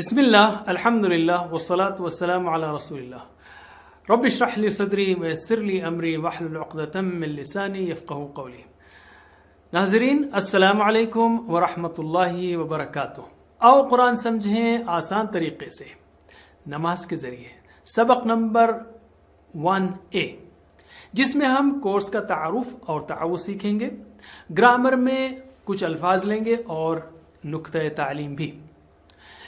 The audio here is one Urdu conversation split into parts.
بسم اللہ الحمد للہ والصلاة والسلام علی رسول اللہ رب اشرح لی صدری ویسر لی امری واحلل عقدۃ من لسانی یفقہوا قولی۔ ناظرین السلام علیکم ورحمۃ اللہ وبرکاتہ۔ آؤ قرآن سمجھیں آسان طریقے سے نماز کے ذریعے، سبق نمبر 1A، جس میں ہم کورس کا تعارف اور تعاوض سیکھیں گے، گرامر میں کچھ الفاظ لیں گے اور نقطۂ تعلیم بھی۔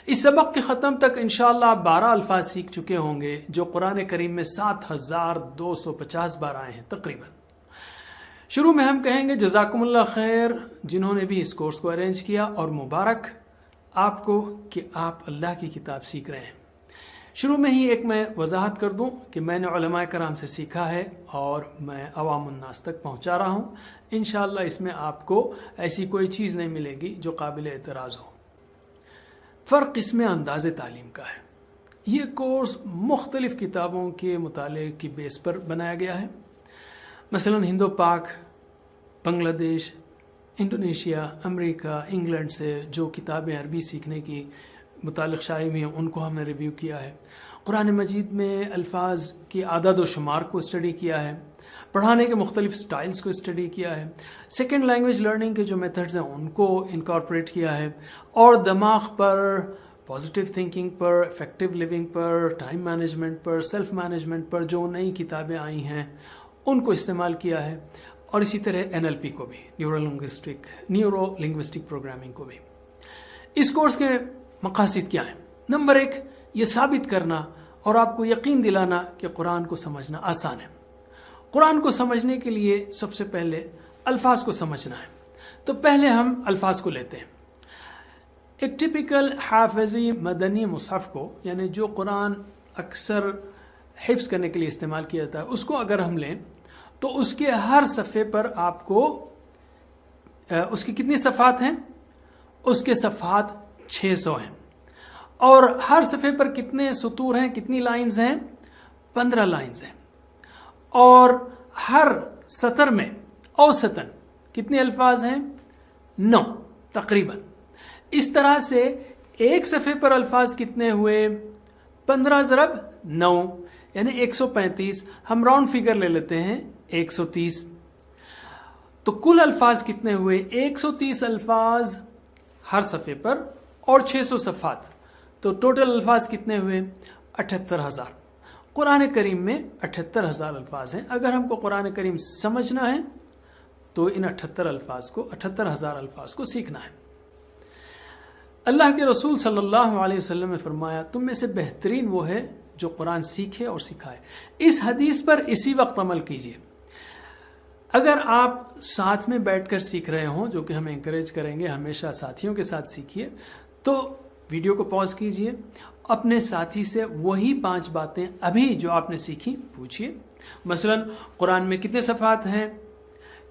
اس سبق کے ختم تک انشاءاللہ آپ 12 الفاظ سیکھ چکے ہوں گے جو قرآن کریم میں 7250 بار آئے ہیں تقریباً۔ شروع میں ہم کہیں گے جزاکم اللہ خیر جنہوں نے بھی اس کورس کو ارینج کیا، اور مبارک آپ کو کہ آپ اللہ کی کتاب سیکھ رہے ہیں۔ شروع میں ہی ایک میں وضاحت کر دوں کہ میں نے علماء کرام سے سیکھا ہے اور میں عوام الناس تک پہنچا رہا ہوں۔ انشاءاللہ اس میں آپ کو ایسی کوئی چیز نہیں ملے گی جو قابل اعتراض ہو۔ فرق اس میں انداز تعلیم کا ہے۔ یہ کورس مختلف کتابوں کے مطالعے کی بیس پر بنایا گیا ہے، مثلا ہند و پاک، بنگلہ دیش، انڈونیشیا، امریکہ، انگلینڈ سے جو کتابیں عربی سیکھنے کی متعلق شائع ہوئی ہیں ان کو ہم نے ریویو کیا ہے۔ قرآن مجید میں الفاظ کی اعداد و شمار کو اسٹڈی کیا ہے، پڑھانے کے مختلف سٹائلز کو اسٹڈی کیا ہے، سیکنڈ لینگویج لرننگ کے جو میتھڈز ہیں ان کو انکارپوریٹ کیا ہے، اور دماغ پر، پازیٹیو تھنکنگ پر، افیکٹو لیونگ پر، ٹائم مینجمنٹ پر، سیلف مینجمنٹ پر جو نئی کتابیں آئی ہیں ان کو استعمال کیا ہے، اور اسی طرح NLP کو بھی، نیورو لنگوسٹک پروگرامنگ کو بھی۔ اس کورس کے مقاصد کیا ہیں؟ نمبر 1، یہ ثابت کرنا اور آپ کو یقین دلانا کہ قرآن کو سمجھنا آسان ہے۔ قرآن کو سمجھنے کے لیے سب سے پہلے الفاظ کو سمجھنا ہے، تو پہلے ہم الفاظ کو لیتے ہیں۔ ایک ٹپیکل حافظی مدنی مصحف کو، یعنی جو قرآن اکثر حفظ کرنے کے لیے استعمال کیا جاتا ہے، اس کو اگر ہم لیں تو اس کے ہر صفحے پر آپ کو اس کی کتنی صفحات ہیں؟ اس کے صفحات 600 ہیں، اور ہر صفحے پر کتنے سطور ہیں، کتنی لائنز ہیں؟ 15 لائنز ہیں، اور ہر سطر میں اوسطاً کتنے الفاظ ہیں؟ 9 تقریباً۔ اس طرح سے ایک صفحے پر الفاظ کتنے ہوئے؟ 15 ضرب 9 یعنی 135۔ ہم راؤنڈ فگر لے لیتے ہیں 130۔ تو کل الفاظ کتنے ہوئے؟ 130 الفاظ ہر صفحے پر اور 600 صفحات، تو ٹوٹل الفاظ کتنے ہوئے؟ 78,000۔ قرآن کریم میں 78,000 الفاظ ہیں۔ اگر ہم کو قرآن کریم سمجھنا ہے تو ان 78,000 الفاظ کو سیکھنا ہے۔ اللہ کے رسول صلی اللہ علیہ وسلم نے فرمایا تم میں سے بہترین وہ ہے جو قرآن سیکھے اور سکھائے۔ اس حدیث پر اسی وقت عمل کیجیے۔ اگر آپ ساتھ میں بیٹھ کر سیکھ رہے ہوں، جو کہ ہم انکریج کریں گے ہمیشہ ساتھیوں کے ساتھ سیکھیے، تو ویڈیو کو پاز کیجیے، اپنے ساتھی سے وہی 5 باتیں ابھی جو آپ نے سیکھی پوچھیے۔ مثلا قرآن میں کتنے صفحات ہیں،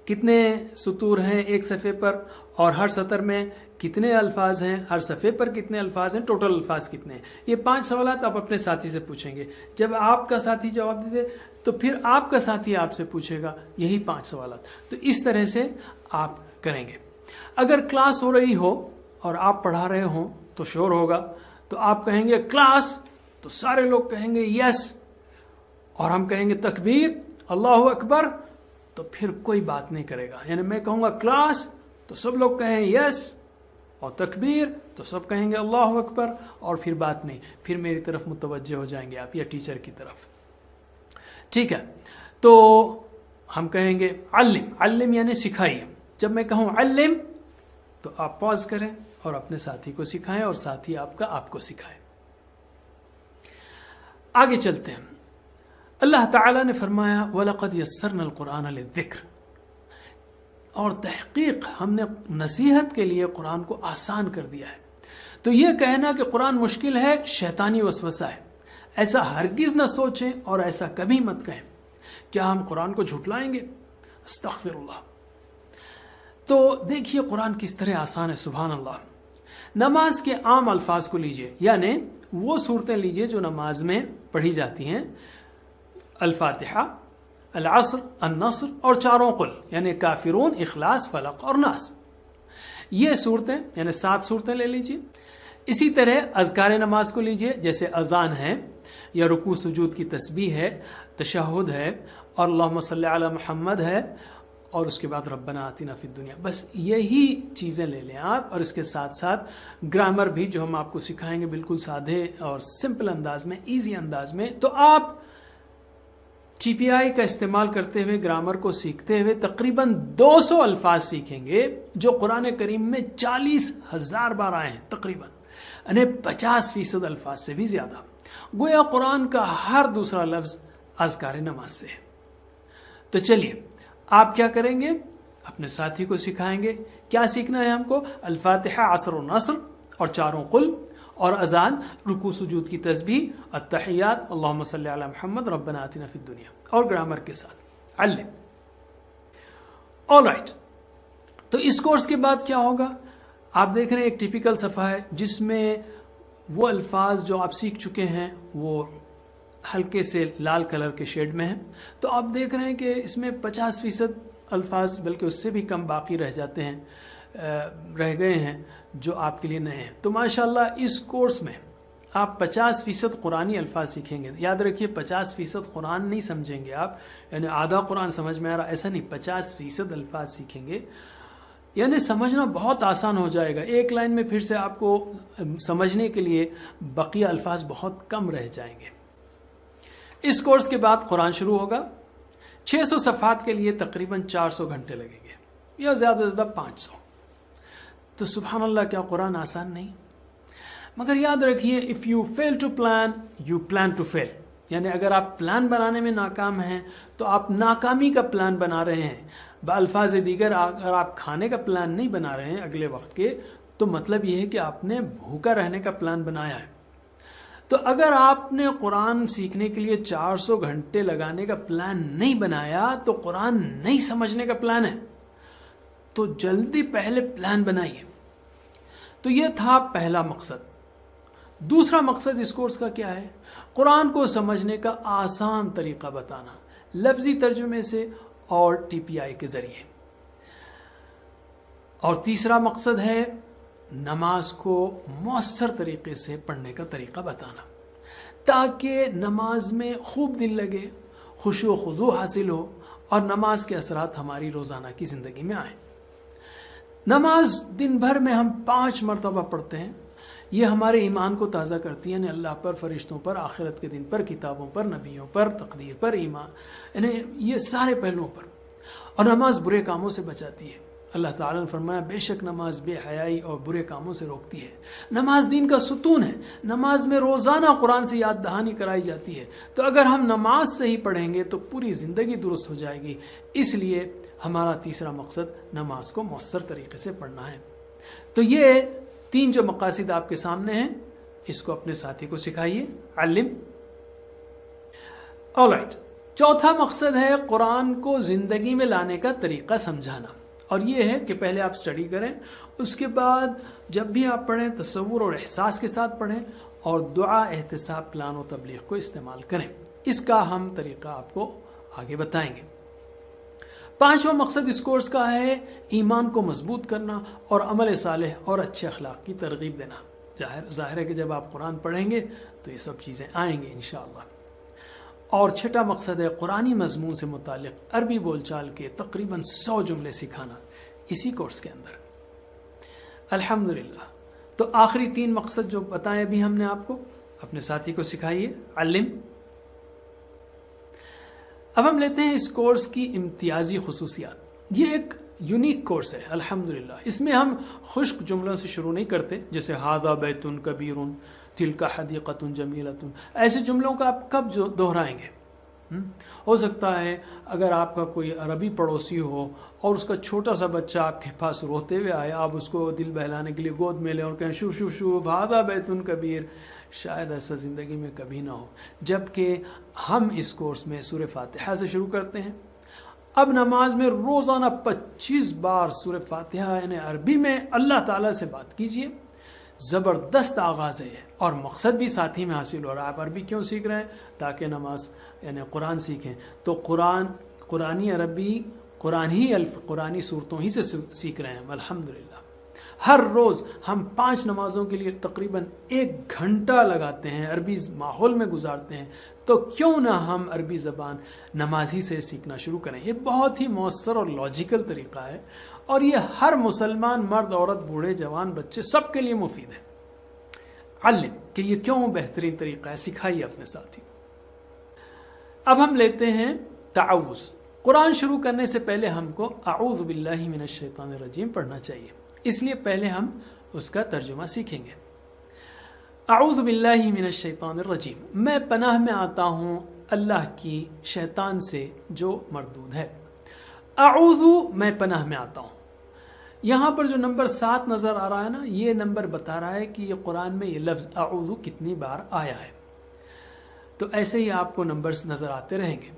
کتنے سطور ہیں ایک صفحے پر، اور ہر سطر میں کتنے الفاظ ہیں، ہر صفحے پر کتنے الفاظ ہیں، ٹوٹل الفاظ کتنے ہیں۔ یہ 5 سوالات آپ اپنے ساتھی سے پوچھیں گے۔ جب آپ کا ساتھی جواب دے تو پھر آپ کا ساتھی آپ سے پوچھے گا یہی 5 سوالات۔ تو اس طرح سے آپ کریں گے۔ اگر کلاس ہو رہی ہو اور آپ پڑھا رہے ہوں تو شور ہوگا، تو آپ کہیں گے کلاس، تو سارے لوگ کہیں گے یس، اور ہم کہیں گے تکبیر، اللہ اکبر، تو پھر کوئی بات نہیں کرے گا۔ یعنی میں کہوں گا کلاس تو سب لوگ کہیں یس، اور تکبیر تو سب کہیں گے اللہ اکبر، اور پھر بات نہیں، پھر میری طرف متوجہ ہو جائیں گے آپ یا ٹیچر کی طرف۔ ٹھیک ہے، تو ہم کہیں گے علم یعنی سکھائیے۔ جب میں کہوں علم تو آپ پاز کریں اور اپنے ساتھی کو سکھائیں، اور ساتھی آپ کا آپ کو سکھائے۔ آگے چلتے ہیں۔ اللہ تعالیٰ نے فرمایا وَلَقَدْ يَسَّرْنَا الْقُرْآنَ لِلذِّكْرِ، اور تحقیق ہم نے نصیحت کے لیے قرآن کو آسان کر دیا ہے۔ تو یہ کہنا کہ قرآن مشکل ہے شیطانی وسوسہ ہے، ایسا ہرگز نہ سوچیں اور ایسا کبھی مت کہیں۔ کیا ہم قرآن کو جھٹلائیں گے؟ استغفر اللہ۔ تو دیکھیے قرآن کس طرح آسان ہے، سبحان اللہ۔ نماز کے عام الفاظ کو لیجئے، یعنی وہ صورتیں لیجئے جو نماز میں پڑھی جاتی ہیں، الفاتحہ، العصر، النصر اور 4 قل، یعنی کافرون، اخلاص، فلق اور ناس۔ یہ صورتیں یعنی 7 صورتیں لے لیجئے۔ اسی طرح اذکار نماز کو لیجئے، جیسے اذان ہے یا رکوع سجود کی تسبیح ہے، تشہد ہے اور اللہم صلی علی محمد ہے، اور اس کے بعد ربنا آتنا فی الدنیا، بس یہی چیزیں لے لیں آپ، اور اس کے ساتھ ساتھ گرامر بھی جو ہم آپ کو سکھائیں گے بالکل سادھے اور سمپل انداز میں، ایزی انداز میں. تو آپ ٹی پی آئی کا استعمال کرتے ہوئے گرامر کو سیکھتے ہوئے تقریباً 200 الفاظ سیکھیں گے جو قرآن کریم میں 40,000 بار آئے ہیں تقریباً، یعنی 50% الفاظ سے بھی زیادہ. گویا قرآن کا ہر دوسرا لفظ اذکار نماز سے ہے. تو چلیے آپ کیا کریں گے، اپنے ساتھی کو سکھائیں گے. کیا سیکھنا ہے ہم کو؟ الفاتحہ، عصر و نصر اور چاروں قل، اور اذان، رکوع سجود کی تسبیح، التحیات، اللہم صلی علی محمد، ربنا آتنا فی الدنیا، اور گرامر کے ساتھ علم. All right. تو اس کورس کے بعد کیا ہوگا؟ آپ دیکھ رہے ہیں ایک ٹیپیکل صفحہ ہے جس میں وہ الفاظ جو آپ سیکھ چکے ہیں وہ ہلکے سے لال کلر کے شیڈ میں ہیں. تو آپ دیکھ رہے ہیں کہ اس میں 50% الفاظ بلکہ اس سے بھی کم باقی رہ جاتے ہیں، رہ گئے ہیں جو آپ کے لیے نئے ہیں. تو ماشاءاللہ اس کورس میں آپ 50% قرآنی الفاظ سیکھیں گے. یاد رکھیے 50% قرآن نہیں سمجھیں گے آپ، یعنی آدھا قرآن سمجھ میں آ رہا، ایسا نہیں. 50% الفاظ سیکھیں گے، یعنی سمجھنا بہت آسان ہو جائے گا. ایک لائن میں پھر سے آپ کو سمجھنے کے لیے بقیہ الفاظ بہت کم رہ جائیں گے. اس کورس کے بعد قرآن شروع ہوگا. 600 صفحات کے لیے تقریباً 400 گھنٹے لگیں گے، یا زیادہ سے زیادہ 500. تو سبحان اللہ، کیا قرآن آسان نہیں؟ مگر یاد رکھیے if you fail to plan you plan to fail، یعنی اگر آپ پلان بنانے میں ناکام ہیں تو آپ ناکامی کا پلان بنا رہے ہیں. بالفاظ دیگر اگر آپ کھانے کا پلان نہیں بنا رہے ہیں اگلے وقت کے، تو مطلب یہ ہے کہ آپ نے بھوکا رہنے کا پلان بنایا ہے. تو اگر آپ نے قرآن سیکھنے کے لیے 400 گھنٹے لگانے کا پلان نہیں بنایا تو قرآن نہیں سمجھنے کا پلان ہے. تو جلدی پہلے پلان بنائیے. تو یہ تھا پہلا مقصد. دوسرا مقصد اس کورس کا کیا ہے؟ قرآن کو سمجھنے کا آسان طریقہ بتانا، لفظی ترجمے سے اور ٹی پی آئی کے ذریعے. اور تیسرا مقصد ہے نماز کو مؤثر طریقے سے پڑھنے کا طریقہ بتانا، تاکہ نماز میں خوب دل لگے، خشوع و خضوع حاصل ہو، اور نماز کے اثرات ہماری روزانہ کی زندگی میں آئیں. نماز دن بھر میں ہم 5 مرتبہ پڑھتے ہیں. یہ ہمارے ایمان کو تازہ کرتی ہے، یعنی اللہ پر، فرشتوں پر، آخرت کے دن پر، کتابوں پر، نبیوں پر، تقدیر پر ایمان، یعنی یہ سارے پہلوؤں پر. اور نماز برے کاموں سے بچاتی ہے. اللہ تعالیٰ نے فرمایا بے شک نماز بے حیائی اور برے کاموں سے روکتی ہے. نماز دین کا ستون ہے. نماز میں روزانہ قرآن سے یاد دہانی کرائی جاتی ہے. تو اگر ہم نماز صحیح پڑھیں گے تو پوری زندگی درست ہو جائے گی. اس لیے ہمارا تیسرا مقصد نماز کو مؤثر طریقے سے پڑھنا ہے. تو یہ 3 جو مقاصد آپ کے سامنے ہیں، اس کو اپنے ساتھی کو سکھائیے. علم. آلرائٹ. چوتھا مقصد ہے قرآن کو زندگی میں لانے کا طریقہ سمجھانا. اور یہ ہے کہ پہلے آپ سٹڈی کریں، اس کے بعد جب بھی آپ پڑھیں تصور اور احساس کے ساتھ پڑھیں، اور دعا، احتساب، پلان و تبلیغ کو استعمال کریں. اس کا ہم طریقہ آپ کو آگے بتائیں گے. 5واں مقصد اس کورس کا ہے ایمان کو مضبوط کرنا اور عمل صالح اور اچھے اخلاق کی ترغیب دینا. ظاہر ہے کہ جب آپ قرآن پڑھیں گے تو یہ سب چیزیں آئیں گے انشاءاللہ. اور 6واں مقصد ہے قرآنی مضمون سے متعلق عربی بول چال کے تقریباً 100 جملے سکھانا اسی کورس کے اندر. الحمدللہ. تو آخری 3 مقصد جو بتائے ابھی ہم نے آپ کو، اپنے ساتھی کو سکھائیے. علم. اب ہم لیتے ہیں اس کورس کی امتیازی خصوصیات. یہ ایک یونیک کورس ہے الحمدللہ. اس میں ہم خشک جملوں سے شروع نہیں کرتے، جیسے ھذا بیت کبیر، تلک حدیقۃ جمیلۃ. ایسے جملوں کا آپ کب جو دہرائیں گے؟ ہو سکتا ہے اگر آپ کا کوئی عربی پڑوسی ہو اور اس کا چھوٹا سا بچہ آپ کے پاس روتے ہوئے آئے، آپ اس کو دل بہلانے کے لیے گود میں لیں اور کہیں شو شو شو ھذا بیت کبیر. شاید ایسا زندگی میں کبھی نہ ہو. جبکہ ہم اس کورس میں سورہ فاتحہ سے شروع کرتے ہیں. اب نماز میں روزانہ 25 بار سورہ فاتحہ یعنی عربی میں اللہ تعالیٰ سے بات کیجئے. زبردست آغاز ہے اور مقصد بھی ساتھ ہی میں حاصل ہو رہا ہے. آپ عربی کیوں سیکھ رہے ہیں؟ تاکہ نماز یعنی قرآن سیکھیں. تو قرآنی عربی قرآنی صورتوں ہی سے سیکھ رہے ہیں الحمدللہ. ہر روز ہم 5 نمازوں کے لیے تقریباً 1 گھنٹہ لگاتے ہیں، عربی ماحول میں گزارتے ہیں، تو کیوں نہ ہم عربی زبان نمازی سے سیکھنا شروع کریں؟ یہ بہت ہی مؤثر اور لاجیکل طریقہ ہے، اور یہ ہر مسلمان مرد، عورت، بوڑھے، جوان، بچے سب کے لیے مفید ہے۔ علم کہ یہ کیوں بہترین طریقہ ہے، سکھائیے اپنے ساتھی۔ اب ہم لیتے ہیں تعوذ۔ قرآن شروع کرنے سے پہلے ہم کو اعوذ باللہ من الشیطان الرجیم پڑھنا چاہیے، اس لیے پہلے ہم اس کا ترجمہ سیکھیں گے۔ اعوذ باللہ من الشیطان الرجیم، میں پناہ میں آتا ہوں اللہ کی شیطان سے جو مردود ہے۔ اعوذ، میں پناہ میں آتا ہوں۔ یہاں پر جو نمبر 7 نظر آ رہا ہے نا، یہ نمبر بتا رہا ہے کہ یہ قرآن میں یہ لفظ اعوذ کتنی بار آیا ہے۔ تو ایسے ہی آپ کو نمبرز نظر آتے رہیں گے۔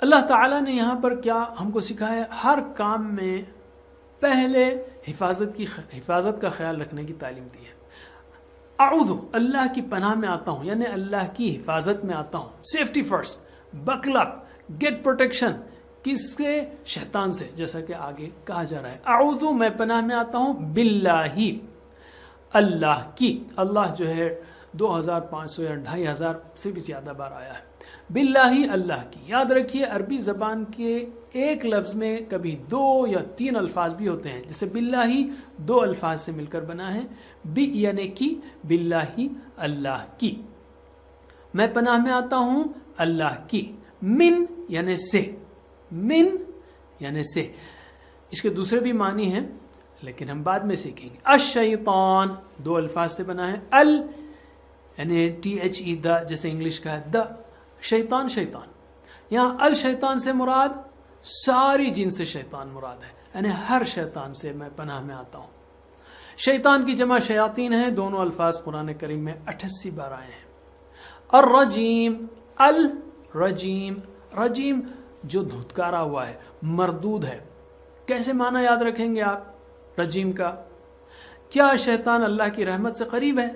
اللہ تعالیٰ نے یہاں پر کیا ہم کو سکھایا؟ ہر کام میں پہلے حفاظت کا خیال رکھنے کی تعلیم دی ہے۔ اعوذ، اللہ کی پناہ میں آتا ہوں، یعنی اللہ کی حفاظت میں آتا ہوں۔ سیفٹی فرسٹ، بکل اپ، گیٹ پروٹیکشن۔ کس سے؟ شیطان سے، جیسا کہ آگے کہا جا رہا ہے۔ اعوذ، میں پناہ میں آتا ہوں باللہ، اللہ کی۔ اللہ جو ہے 2500 یا 2500 سے بھی زیادہ بار آیا ہے۔ باللہ، اللہ کی۔ یاد رکھیے عربی زبان کے ایک لفظ میں کبھی 2 یا 3 الفاظ بھی ہوتے ہیں، جیسے باللہ 2 الفاظ سے مل کر بنا ہے، بی یعنی کی، باللہ اللہ کی۔ میں پناہ میں آتا ہوں اللہ کی، من یعنی سے، من یعنی سے۔ اس کے دوسرے بھی معنی ہیں لیکن ہم بعد میں سیکھیں گے۔ الشیطان 2 الفاظ سے بنا ہے، ال یعنی THE دا، جیسے انگلش کا ہے دا، شیطان شیطان۔ یہاں الشیطان سے مراد ساری جنس شیطان مراد ہے، یعنی ہر شیطان سے میں پناہ میں آتا ہوں۔ شیطان کی جمع شیاطین ہے، دونوں الفاظ قرآن کریم میں 88 بار آئے ہیں۔ الرجیم، الرجیم، رجیم جو دھتکارا ہوا ہے، مردود ہے۔ کیسے معنی یاد رکھیں گے آپ رجیم کا؟ کیا شیطان اللہ کی رحمت سے قریب ہے؟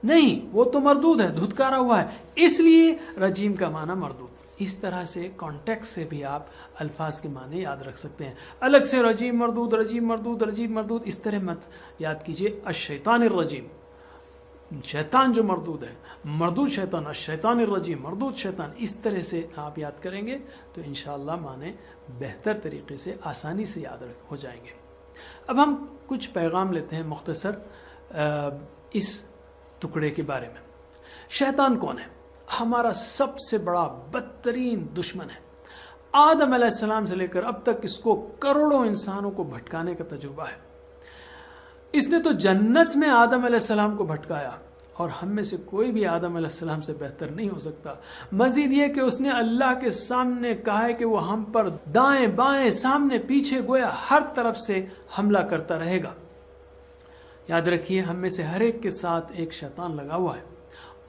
نہیں، وہ تو مردود ہے، دھتکارا ہوا ہے، اس لیے رجیم کا معنی مردود۔ اس طرح سے کانٹیکٹ سے بھی آپ الفاظ کے معنی یاد رکھ سکتے ہیں، الگ سے رجیم مردود، رجیم مردود، رجیم مردود اس طرح مت یاد کیجئے۔ الشیطان الرجیم، شیطان جو مردود ہے، مردود شیطان، الشیطان الرجیم، مردود شیطان، اس طرح سے آپ یاد کریں گے تو انشاءاللہ معنی بہتر طریقے سے آسانی سے یاد ہو جائیں گے۔ اب ہم کچھ پیغام لیتے ہیں مختصر اس ٹکڑے کے بارے میں۔ شیطان کون ہے؟ ہمارا سب سے بڑا بدترین دشمن ہے۔ آدم علیہ السلام سے لے کر اب تک اس کو کروڑوں انسانوں کو بھٹکانے کا تجربہ ہے۔ اس نے تو جنت میں آدم علیہ السلام کو بھٹکایا، اور ہم میں سے کوئی بھی آدم علیہ السلام سے بہتر نہیں ہو سکتا۔ مزید یہ کہ اس نے اللہ کے سامنے کہا ہے کہ وہ ہم پر دائیں بائیں سامنے پیچھے گویا ہر طرف سے حملہ کرتا رہے گا۔ یاد رکھیے ہم میں سے ہر ایک کے ساتھ ایک شیطان لگا ہوا ہے،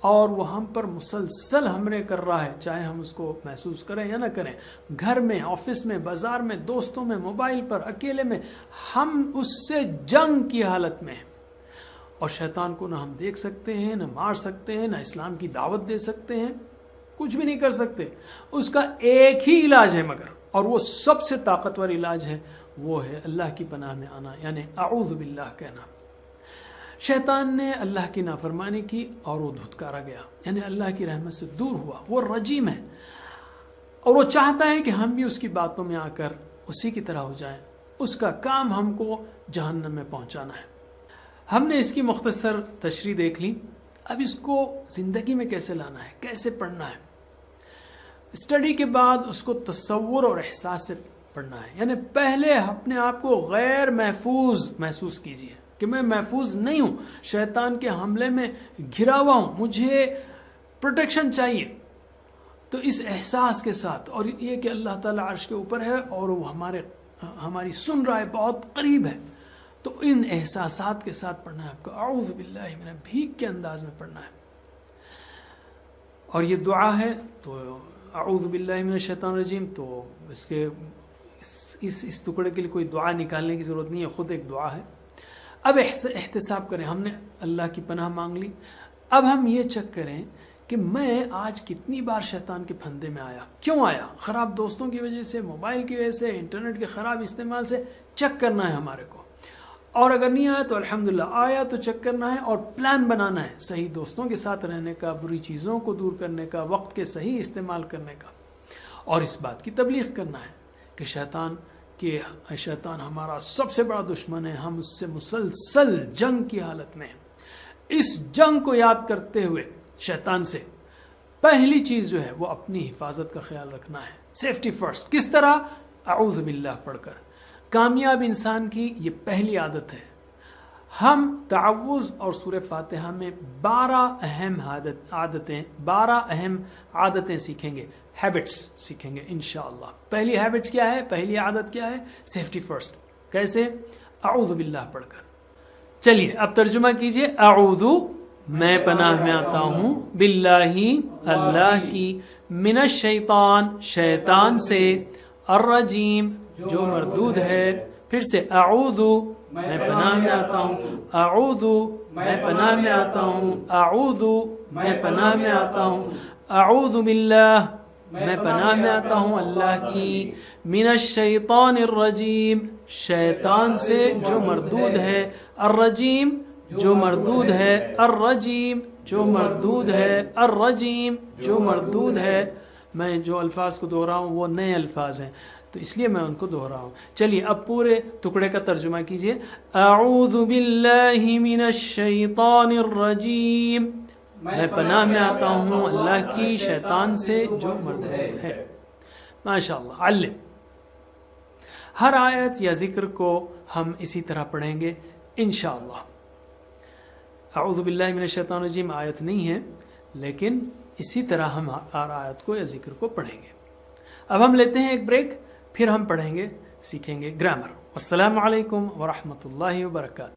اور وہ ہم پر مسلسل حملے کر رہا ہے، چاہے ہم اس کو محسوس کریں یا نہ کریں۔ گھر میں، آفس میں، بازار میں، دوستوں میں، موبائل پر، اکیلے میں، ہم اس سے جنگ کی حالت میں ہیں۔ اور شیطان کو نہ ہم دیکھ سکتے ہیں، نہ مار سکتے ہیں، نہ اسلام کی دعوت دے سکتے ہیں، کچھ بھی نہیں کر سکتے۔ اس کا ایک ہی علاج ہے مگر، اور وہ سب سے طاقتور علاج ہے، وہ ہے اللہ کی پناہ میں آنا، یعنی اعوذ باللہ کہنا۔ شیطان نے اللہ کی نافرمانی کی اور وہ دھتکارا گیا، یعنی اللہ کی رحمت سے دور ہوا۔ وہ رجیم ہے، اور وہ چاہتا ہے کہ ہم بھی اس کی باتوں میں آ کر اسی کی طرح ہو جائیں۔ اس کا کام ہم کو جہنم میں پہنچانا ہے۔ ہم نے اس کی مختصر تشریح دیکھ لی، اب اس کو زندگی میں کیسے لانا ہے، کیسے پڑھنا ہے۔ اسٹڈی کے بعد اس کو تصور اور احساس سے پڑھنا ہے، یعنی پہلے اپنے آپ کو غیر محفوظ محسوس کیجیے کہ میں محفوظ نہیں ہوں، شیطان کے حملے میں گھرا ہوا ہوں، مجھے پروٹیکشن چاہیے۔ تو اس احساس کے ساتھ، اور یہ کہ اللہ تعالیٰ عرش کے اوپر ہے اور وہ ہماری سن رہا ہے، بہت قریب ہے، تو ان احساسات کے ساتھ پڑھنا ہے آپ کو۔ اعوذ باللہ من، بھیک کے انداز میں پڑھنا ہے۔ اور یہ دعا ہے، تو اعوذ باللہ من الشیطان الرجیم، تو اس کے اس ٹکڑے کے لیے کوئی دعا نکالنے کی ضرورت نہیں ہے، خود ایک دعا ہے۔ اب احتساب کریں، ہم نے اللہ کی پناہ مانگ لی، اب ہم یہ چیک کریں کہ میں آج کتنی بار شیطان کے پھندے میں آیا، کیوں آیا؟ خراب دوستوں کی وجہ سے، موبائل کی وجہ سے، انٹرنیٹ کے خراب استعمال سے، چیک کرنا ہے ہمارے کو۔ اور اگر نہیں آیا تو الحمدللہ، آیا تو چیک کرنا ہے اور پلان بنانا ہے، صحیح دوستوں کے ساتھ رہنے کا، بری چیزوں کو دور کرنے کا، وقت کے صحیح استعمال کرنے کا، اور اس بات کی تبلیغ کرنا ہے کہ شیطان ہمارا سب سے بڑا دشمن ہے، ہم اس سے مسلسل جنگ کی حالت میں ہیں۔ اس جنگ کو یاد کرتے ہوئے شیطان سے پہلی چیز جو ہے وہ اپنی حفاظت کا خیال رکھنا ہے، سیفٹی فرسٹ۔ کس طرح؟ اعوذ باللہ پڑھ کر۔ کامیاب انسان کی یہ پہلی عادت ہے۔ ہم تعوذ اور سورہ فاتحہ میں 12 اہم عادتیں سیکھیں گے، ہیبٹس سیکھیں گے انشاءاللہ۔ پہلی ہیبٹ کیا ہے؟ پہلی عادت کیا ہے؟ Safety first. کیسے؟ اعوذ باللہ پڑھ کر۔ چلیے اب ترجمہ کیجئے۔ اعوذ، میں پناہ میں آتا ہوں، باللہ، اللہ کی، من الشیطان، شیطان سے، الرجیم، جو مردود ہے۔ پھر سے اعوذ، میں پناہ میں آتا ہوں، اعوذ، میں پناہ میں آتا ہوں، اعوذ، میں پناہ میں آتا ہوں، اعوذ باللہ، میں پناہ میں آتا ہوں اللہ کی، من الشیطان الرجیم، شیطان سے جو مردود ہے، الرجیم، جو مردود ہے، الرجیم، جو مردود ہے، الرجیم، جو مردود ہے۔ میں جو الفاظ کو دہرا ہوں وہ نئے الفاظ ہیں تو اس لیے میں ان کو دہرا ہوں۔ چلیے اب پورے ٹکڑے کا ترجمہ کیجئے۔ اعوذ باللہ من الشیطان الرجیم، میں پناہ میں آتا ہوں اللہ کی شیطان سے جو مردود ہے۔ ماشاءاللہ، علم۔ ہر آیت یا ذکر کو ہم اسی طرح پڑھیں گے انشاءاللہ۔ اعوذ باللہ من الشیطان الرجیم آیت نہیں ہے، لیکن اسی طرح ہم ہر آیت کو یا ذکر کو پڑھیں گے۔ اب ہم لیتے ہیں ایک بریک، پھر ہم پڑھیں گے، سیکھیں گے گرامر۔ السلام علیکم ورحمۃ اللہ وبرکاتہ۔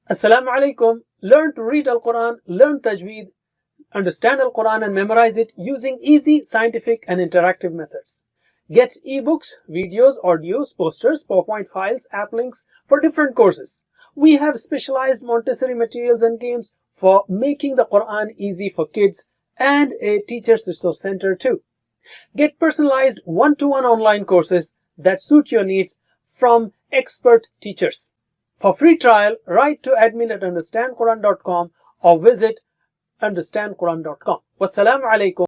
السلام علیکم۔ Learn to read Al-Quran, learn tajweed, understand Al-Quran and memorize it using easy, scientific and interactive methods. Get ebooks, videos, audios, posters, PowerPoint files, app links for different courses. We have specialized Montessori materials and games for making the Quran easy for kids and a teacher's resource center too. Get personalized one-to-one online courses that suit your needs from expert teachers. For free trial, write to admin@understandquran.com or visit understandquran.com. Wassalamu alaikum.